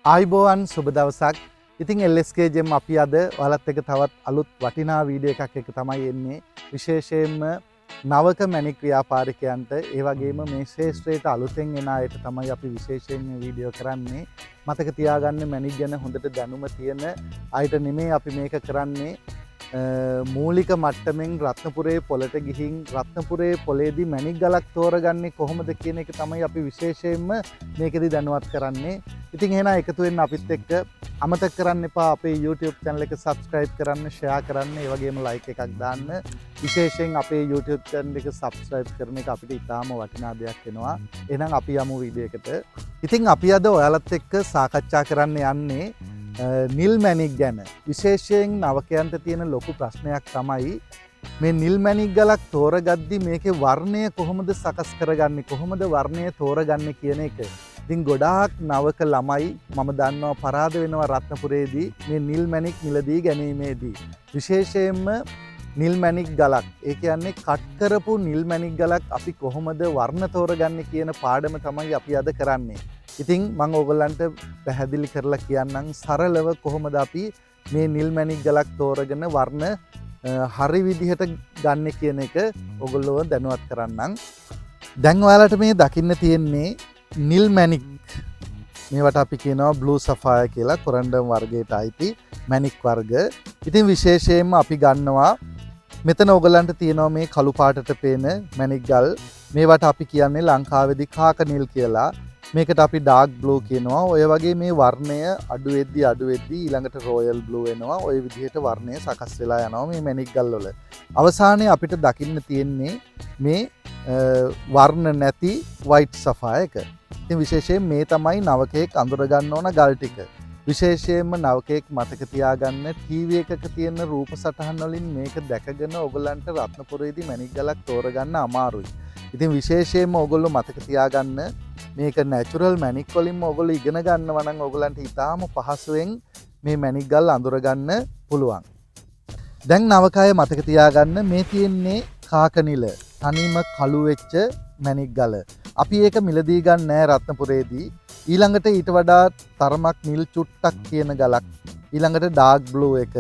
ආයිබෝවන් සුබ දවසක්. ඉතින් LSK ජෙම් අපි අද ඔයාලත් එක්ක තවත් අලුත් වටිනා වීඩියෝ එකක් එක්ක තමයි එන්නේ. විශේෂයෙන්ම නවක මැණික් ව්‍යාපාරිකයන්ට ඒ වගේම මේ ශේෂ්ත්‍රයට අලුතෙන් එන අයට තමයි අපි විශේෂයෙන් මේ වීඩියෝ කරන්නේ. මතක තියාගන්න මැණික් ගැන හොඳට දැනුම තියෙන අයට නෙමෙයි අපි මේක කරන්නේ. මූලික මට්ටමින් රත්නපුරේ පොළට ගිහින් රත්නපුරේ පොළේදී මැණික් ගලක් තෝරගන්නේ කොහොමද කියන එක තමයි අපි විශේෂයෙන්ම මේකෙදි දැනුවත් කරන්නේ. ඉතින් එහෙනම් එකතු වෙන්න අපිත් එක්ක. අමතක කරන්න එපා අපේ YouTube channel එක subscribe කරන්න, share කරන්න, ඒ වගේම like එකක් දාන්න. විශේෂයෙන් අපේ YouTube channel එක subscribe කරන එක අපිට ඉතාම වටිනා දෙයක් වෙනවා. එහෙනම් අපි යමු වීඩියෝ එකට. ඉතින් අපි අද ඔයාලත් එක්ක සාකච්ඡා කරන්න යන්නේ නිල් මැණික් ගැන. විශේෂයෙන් නවකයන්ට තියෙන ලොකු ප්‍රශ්නයක් තමයි මේ නිල් මැණික් ගලක් තෝරගද්දි මේකේ වර්ණය කොහොමද සකස් කරගන්නේ, කොහොමද වර්ණය තෝරගන්නේ කියන එක. ඉතින් ගොඩාක් නවක ළමයි මම දන්නවා පරාද වෙනවා රත්නපුරේදී මේ නිල් මැණික් මිලදී ගැනීමේදී. විශේෂයෙන්ම නිල් මැණික් ගලක්, ඒ කියන්නේ කට් කරපු නිල් මැණික් ගලක් අපි කොහොමද වර්ණ තෝරගන්නේ කියන පාඩම තමයි අපි අද කරන්නේ. ඉතින් මම ඕගොල්ලන්ට පැහැදිලි කරලා කියන්නම් සරලව කොහොමද අපි මේ නිල් මැණික් ගලක් තෝරගෙන වර්ණ හරි විදිහට ගන්න කියන එක ඕගොල්ලෝ දැනුවත් කරන්නම්. දැන් ඔයාලට මේ දකින්න තියෙන්නේ නිල් මැණික්. මේවට අපි කියනවා බ්ලූ සෆයර් කියලා, කොරන්ඩම් වර්ගයට අයිති මැණික් වර්ග. ඉතින් විශේෂයෙන්ම අපි ගන්නවා මෙතන ඕගොල්ලන්ට තියෙනවා මේ කළු පාටට පේන මැණික් ගල්. මේවට අපි කියන්නේ ලංකාවේදී කාක නිල් කියලා. මේකට අපි ඩාර්ක් බ්ලූ කියනවා. ඔය වගේ මේ වර්ණය අඩු වෙද්දී ඊළඟට රොයල් බ්ලූ වෙනවා. ඔය විදිහට වර්ණය සකස් වෙලා යනවා මේ මැණික් ගල් වල. අවසානයේ අපිට දකින්න තියෙන්නේ මේ වර්ණ නැති වයිට් සෆයර් එක. ඉතින් විශේෂයෙන් මේ තමයි නවකයෙක් අඳුර ගන්න ඕන ගල් ටික. විශේෂයෙන්ම නවකයෙක් මතක තියාගන්න ටීවී එකක තියෙන රූප සටහන් වලින් මේක දැකගෙන ඔයගලන්ට රත්නපුරේදී මැණික් ගලක් තෝරගන්න අමාරුයි. ඉතින් විශේෂයෙන්ම ඔයගොල්ලෝ මතක තියාගන්න මේක නැචරල් මැණික් වලින්ම ඔයගොල්ලෝ ඉගෙන ගන්නවා නම් ඔයගලන්ට ඉතාම පහසුවෙන් මේ මැණික් ගල් අඳුර ගන්න පුළුවන්. දැන් නවකය මතක තියාගන්න මේ තියෙන්නේ කාක නිල, තනියම කළු වෙච්ච මැණික් ගල. අපි ඒක මිලදී ගන්න නෑ රත්නපුරේදී. ඊළඟට ඊට වඩා තරමක් නිල් චුට්ටක් කියන ගලක්, ඊළඟට ඩාර්ක් බ්ලූ එක,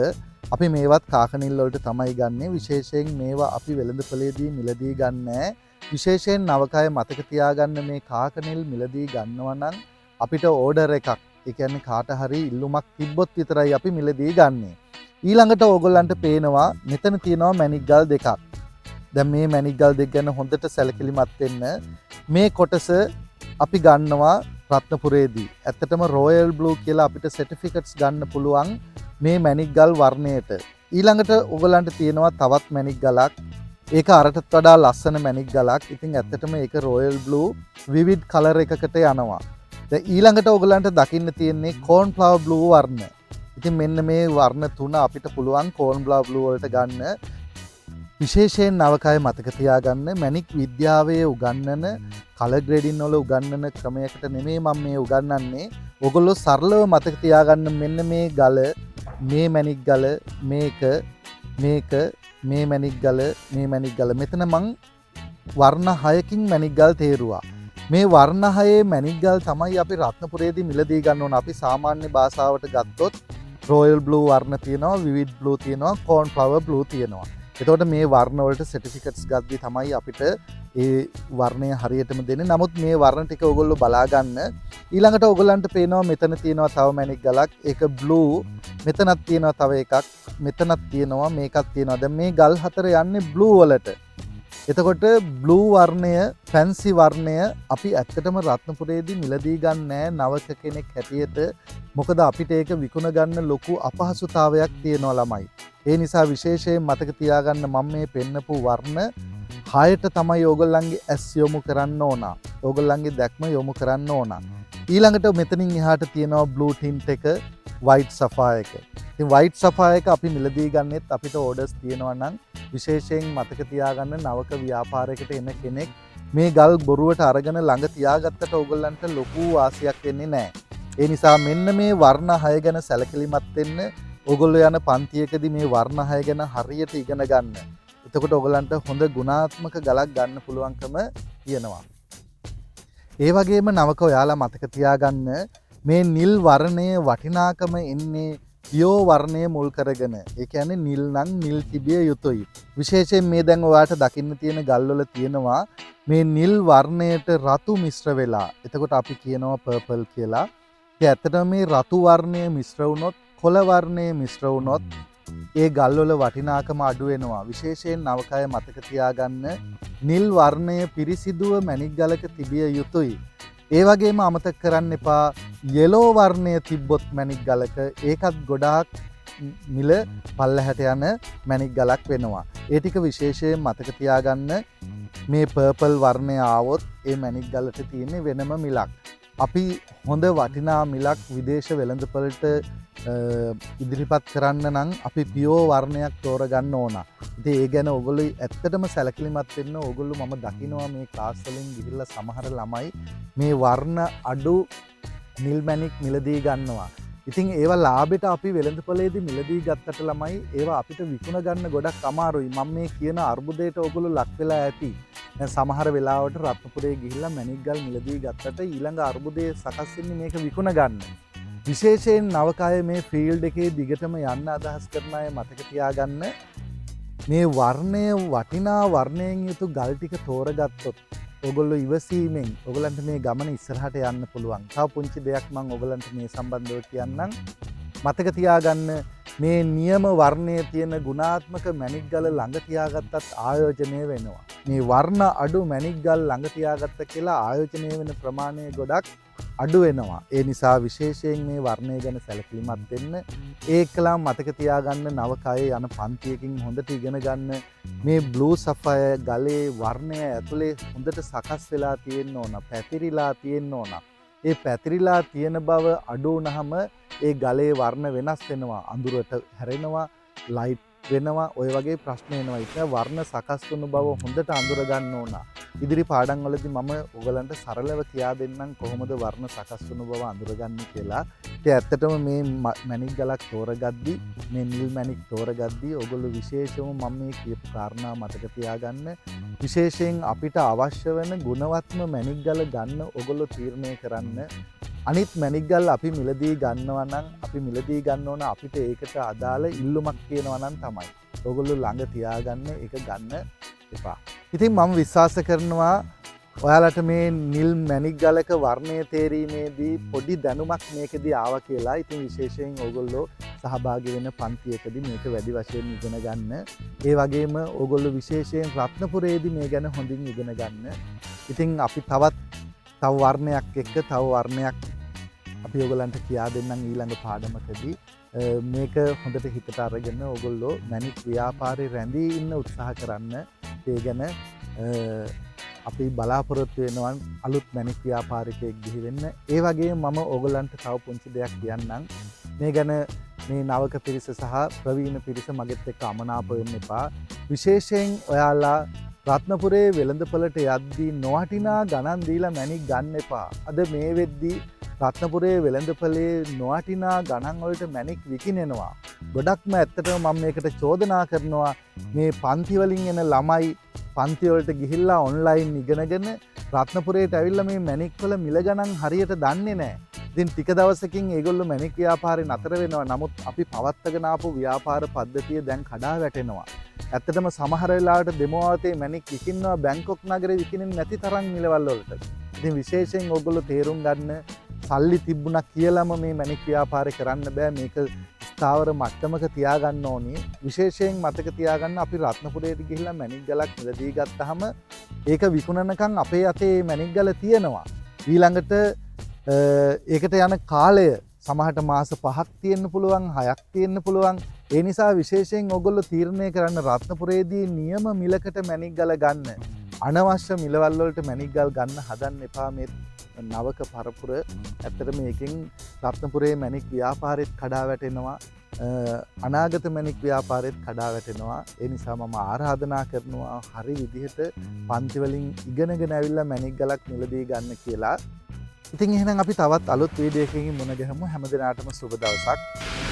අපි මේවත් කාක නිල් වලට තමයි ගන්නෙ. විශේෂයෙන් මේවා අපි වෙළඳපොලේදී මිලදී ගන්න නෑ. විශේෂයෙන් නවකය මතක තියාගන්න මේ කාක නිල් මිලදී ගන්නවා නම් අපිට ඕඩර් එකක්, ඒ කියන්නේ කාට හරි ඉල්ලුමක් තිබ්බොත් විතරයි අපි මිලදී ගන්නෙ. ඊළඟට ඕගොල්ලන්ට පේනවා මෙතන තියෙනවා මැණික් ගල් දෙකක්. දැන් මේ මැණික් ගල් දෙක ගැන හොඳට සැලකිලිමත් වෙන්න. මේ කොටස අපි ගන්නවා රත්නපුරේදී. ඇත්තටම රොයල් බ්ලූ කියලා අපිට සර්ටිෆිකට්ස් ගන්න පුළුවන් මේ මැණික් ගල් වර්ණයට. ඊළඟට ඕගොල්ලන්ට තියෙනවා තවත් මැණික් ගලක්. ඒක අරටත් වඩා ලස්සන මැණික් ගලක්. ඉතින් ඇත්තටම ඒක රොයල් බ්ලූ විවිධ කලර් එකකට යනවා. දැන් ඊළඟට ඕගොල්ලන්ට දකින්න තියෙන්නේ කෝර්න්ෆ්ලවර් බ්ලූ වර්ණ. ඉතින් මෙන්න මේ වර්ණ තුන අපිට පුළුවන් කෝර්න්ෆ්ලවර් බ්ලූ වලට ගන්න. විශේෂයෙන් නවකය මතක තියාගන්න මැණික් විද්‍යාවේ උගන්වන කලර් ග්‍රේඩින් වල උගන්වන ක්‍රමයකට නෙමෙයි මම මේ උගන්වන්නේ. ඕගොල්ලෝ සරලව මතක තියාගන්න මෙන්න මේ ගල, මේ මැණික් ගල, මේක මේ මැණික් ගල, මේ මැණික් ගල. මෙතන මං වර්ණ 6කින් මැණික් ගල් තේරුවා. මේ වර්ණ 6 මැණික් ගල් තමයි අපි රත්නපුරේදී මිලදී ගන්න ඕන. අපි සාමාන්‍ය භාෂාවට ගත්තොත් රොයල් බ්ලූ වර්ණ තියෙනවා, විවිඩ් බ්ලූ තියෙනවා, කෝර්න්ෆ්ලවර් බ්ලූ තියෙනවා. එතකොට මේ වර්ණ වලට සර්ටිෆිකට්ස් ගද්දි තමයි අපිට ඒ වර්ණය හරියටම දෙන්නේ. නමුත් මේ වර්ණ ටික ඔයගොල්ලෝ බලා ගන්න. ඊළඟට ඔයගොල්ලන්ට පේනවා මෙතන තියෙනවා තව මැණික් ගලක්. ඒක බ්ලූ. මෙතනක් තියෙනවා තව එකක්. මෙතනක් තියෙනවා, මේකක් තියෙනවා. දැන් මේ ගල් හතර යන්නේ බ්ලූ වලට. එතකොට බ්ලූ වර්ණය, ෆැන්සි වර්ණය අපි ඇත්තටම රත්නපුරේදී මිලදී ගන්න නෑ නවක කෙනෙක් හැටියට. මොකද අපිට ඒක විකුණ ගන්න ලොකු අපහසුතාවයක් තියෙනවා ළමයි. ඒ නිසා විශේෂයෙන් මතක තියාගන්න මම මේ පෙන්නපු වර්ණ 6ට තමයි ඕගොල්ලන්ගේ ඇස් යොමු කරන්න ඕන. ඕගොල්ලන්ගේ දැක්ම යොමු කරන්න ඕන. ඊළඟට මෙතනින් එහාට තියෙනවා බ්ලූ ටින්ට් එක, වයිට් සෆයර් එක. ඉතින් වයිට් සෆයර් එක අපි මිලදී ගන්නෙත් අපිට ඕඩර්ස් තියෙනවා නම් විශේෂයෙන් මතක තියාගන්න නවක ව්‍යාපාරයකට එන කෙනෙක් මේ ගල් බොරුවට අරගෙන ළඟ තියාගත්තට ඕගොල්ලන්ට ලොකු වාසියක් වෙන්නේ නැහැ. ඒ නිසා මෙන්න මේ වර්ණ 6 ගැන සැලකිලිමත් වෙන්න. ඕගොල්ලෝ යන පන්තියකදී මේ වර්ණ 6 ගැන හරියට ඉගෙන ගන්න. එතකොට ඕගොල්ලන්ට හොඳ ගුණාත්මක ගලක් ගන්න පුළුවන්කම තියෙනවා. ඒ වගේම නවක ඔයාලා මතක තියාගන්න මේ නිල් වර්ණයේ වටිනාකම එන්නේ පියෝ වර්ණය මුල් කරගෙන. ඒ කියන්නේ නිල් නම් නිල් තිබිය යුතුයි. විශේෂයෙන් මේ දැන් ඔයාලට දකින්න තියෙන ගල්වල තියෙනවා මේ නිල් වර්ණයට රතු මිශ්‍ර වෙලා. එතකොට අපි කියනවා පර්පල් කියලා. ඒ ඇත්තටම මේ රතු වර්ණය මිශ්‍ර වුණොත් කොළ වර්ණය මිශ්‍ර වුණොත් ඒ ගල්වල වටිනාකම අඩු වෙනවා. විශේෂයෙන් නවකය මතක තියාගන්න නිල් වර්ණය පිරිසිදුව මැණික් ගලක තිබිය යුතුයි. ඒ වගේම අමතක කරන්න එපා යෙලෝ වර්ණය තිබ්බොත් මැණික් ගලක ඒකත් ගොඩාක් මිල පල්ලහැට යන මැණික් ගලක් වෙනවා. ඒ ටික විශේෂයෙන් මතක තියාගන්න. මේ පර්පල් වර්ණය ආවොත් ඒ මැණික් ගලට තියෙන වෙනම මිලක්. අපි හොඳ වටිනා මිලක් විදේශ වෙළඳපොළට ඉදිරිපත් කරන්න නම් අපි පියෝ වර්ණයක් තෝරගන්න ඕන. ඉතින් ඒ ගැන ඔයගොල්ලෝ ඇත්තටම සැලකිලිමත් වෙන්න. ඔයගොල්ලෝ මම දකිනවා මේ ක්ලාස් වලින් ගිහිල්ලා සමහර ළමයි මේ වර්ණ අඩු නිල් මැණික් මිලදී ගන්නවා. ඉතින් ඒවා ලාභෙට අපි වෙළඳපොළේදී මිලදී ගත්තට ළමයි ඒවා අපිට විකුණ ගන්න ගොඩක් අමාරුයි. මම මේ කියන අර්බුදයට ඔයගොල්ලෝ ලක් වෙලා ඇති. දැන් සමහර වෙලාවට රත්නපුරේ ගිහිල්ලා මැණික් ගල් මිලදී ගත්තට ඊළඟ අර්බුදයේ සකස් වෙන්නේ මේක විකුණ ගන්න. විශේෂයෙන් නවකය මේ ෆීල්ඩ් එකේ දිගටම යන්න අදහස් කරන අය මතක තියාගන්න මේ වර්ණය වටිනා වර්ණයෙන් යුතු ගල් ටික තෝරගත්තොත් ඔයගොල්ලෝ ඉවසීමෙන් ඔයගලන්ට මේ ගමන ඉස්සරහට යන්න පුළුවන්. තව පුංචි දෙයක් මම ඔයගලන්ට මේ සම්බන්ධව කියන්නම්. මතක තියාගන්න මේ නියම වර්ණයේ තියෙන ගුණාත්මක මැණික් ගල ළඟ තියාගත්තත් ආයෝජනය වෙනවා. මේ වර්ණ අඩු මැණික් ගල් ළඟ තියාගත්ත කියලා ආයෝජනය වෙන ප්‍රමාණය ගොඩක් අඩු වෙනවා. ඒ නිසා විශේෂයෙන් මේ වර්ණය ගැන සැලකිලිමත් වෙන්න. ඒකලා මතක තියාගන්න නවකයේ යන පන්තියකින් හොඳට ඉගෙන ගන්න මේ බ්ලූ සෆයර් ගලේ වර්ණය ඇතුලේ හොඳට සකස් වෙලා තියෙන්න ඕන. පැතිරිලා තියෙන්න ඕන. ඒ පැතිරිලා තියෙන බව අඩු වුනහම ඒ ගලේ වර්ණ වෙනස් වෙනවා. අඳුරට හැරෙනවා, ලයිට් වෙනවා, ඔය වගේ ප්‍රශ්න එනවා. ඒක වර්ණ සකස් වුණු බව හොඳට අඳුර ගන්න ඕන. ඉදිරි පාඩම් වලදී මම ඔයගලන්ට සරලව කියා දෙන්නම් කොහොමද වර්ණ සකස් වුණු බව අඳුරගන්නේ කියලා. ඒ ඇත්තටම මේ මැණික් ගලක් තෝරගද්දී මේ නිල් මැණික් තෝරගද්දී ඔයගොල්ලෝ විශේෂයෙන්ම මම මේ කියපු කාරණා මතක තියාගන්න. විශේෂයෙන් අපිට අවශ්‍ය වෙන ගුණවත්ම මැණික් ගල ගන්න ඔයගොල්ලෝ තීරණය කරන්න. අනිත් මැණික් ගල් අපි මිලදී ගන්නවා නම් අපි මිලදී ගන්න ඕන අපිට ඒකට අදාළ ඉල්ලුමක් තියෙනවා නම් තමයි. ඔයගොල්ලෝ ළඟ තියාගන්න ඒක ගන්න එපා. ඉතින් මම විශ්වාස කරනවා ඔයාලට මේ නිල් මැණික් ගලක වර්ණය තේරීමේදී පොඩි දැනුමක් මේකෙදී ආවා කියලා. ඉතින් විශේෂයෙන් ඔයගොල්ලෝ සහභාගී වෙන පන්තියකදී මේක වැඩි වශයෙන් ඉගෙන ගන්න. ඒ වගේම ඔයගොල්ලෝ විශේෂයෙන් රත්නපුරේදී මේ ගැන හොඳින් ඉගෙන ගන්න. ඉතින් අපි තව වර්ණයක් එක්ක තව වර්ණයක් අපි ඔයගලන්ට කියා දෙන්නම් ඊළඟ පාඩමකදී. මේක හොඳට හිතට අරගෙන ඔයගොල්ලෝ මැණික් ව්‍යාපාරේ රැඳී ඉන්න උත්සාහ කරන්න. ඒ ගැන අපි බලාපොරොත්තු වෙනවා අලුත් මැණික් ව්‍යාපාරිකයෙක් ගිහි වෙන්න. ඒ වගේම මම ඔයගලන්ට තව පුංචි දෙයක් කියන්නම්. මේ ගැන මේ නවක පිරිස සහ ප්‍රවීණ පිරිස මගෙත් එක්ක අමනාප වෙන්න එපා. විශේෂයෙන් ඔයාලා රත්නපුරේ වෙළඳපොළට යද්දී නොවටිනා ගණන් දීලා මැණික් ගන්න එපා. අද මේ වෙද්දී රත්නපුරේ වෙළඳපොලේ නොවටිනා ගණන් වලට මැණික් විකිනෙනවා. ගොඩක්ම ඇත්තටම මම මේකට චෝදනා කරනවා මේ පන්ති වලින් එන ළමයි පන්ති වලට ගිහිල්ලා ඔන්ලයින් ඉගෙනගෙන රත්නපුරේට ඇවිල්ලා මේ මැණික් වල මිල ගණන් හරියට දන්නේ නැහැ. ඉතින් ටික දවසකින් ඒගොල්ලෝ මැණික් ව්‍යාපාරේ නතර වෙනවා. නමුත් අපි පවත්වාගෙන ආපු ව්‍යාපාර පද්ධතිය දැන් කඩා වැටෙනවා. ඇත්තටම සමහර වෙලාවට දෙමෝවතේ මැණික් විකින්නවා බැංකොක් නගරේ විකිනෙන්නේ නැති තරම් මිලවල් වලට. ඉතින් විශේෂයෙන් ඔයගොල්ලෝ තේරුම් ගන්න සල්ලි තිබුණා කියලාම මේ මැණික් ව්‍යාපාරේ කරන්න බෑ. මේක ස්ථාවර මට්ටමක තියාගන්න ඕනි. විශේෂයෙන් මතක තියාගන්න අපි රත්නපුරේට ගිහිල්ලා මැණික් ගලක් මිලදී ගත්තාම ඒක විකුණනකම් අපේ අතේ මැණික් ගල තියෙනවා. ඊළඟට ඒකට යන කාලය සමහරට මාස 5ක් තියෙන්න පුළුවන් 6ක් තියෙන්න පුළුවන්. ඒ නිසා විශේෂයෙන් ඔයගොල්ලෝ තීරණය කරන්න රත්නපුරේදී නියම මිලකට මැණික් ගල ගන්න. අනවශ්‍ය මිලවල් වලට මැණික් ගල් ගන්න හදන්න එපා. මේ නවක පරපුර ඇත්තට මේකෙන් රත්නපුරේ මැණික් ව්‍යාපාරෙත් කඩා වැටෙනවා. අනාගත මැණික් ව්‍යාපාරෙත් කඩා වැටෙනවා. ඒ නිසා මම ආරාධනා කරනවා හරි විදිහට පන්ති වලින් ඉගෙනගෙන ඇවිල්ලා මැණික් ගලක් මිලදී ගන්න කියලා. ඉතින් එහෙනම් අපි තවත් අලුත් වීඩියෝ එකකින් මුණ ගැහමු. හැම දිනාටම සුබ දවසක්.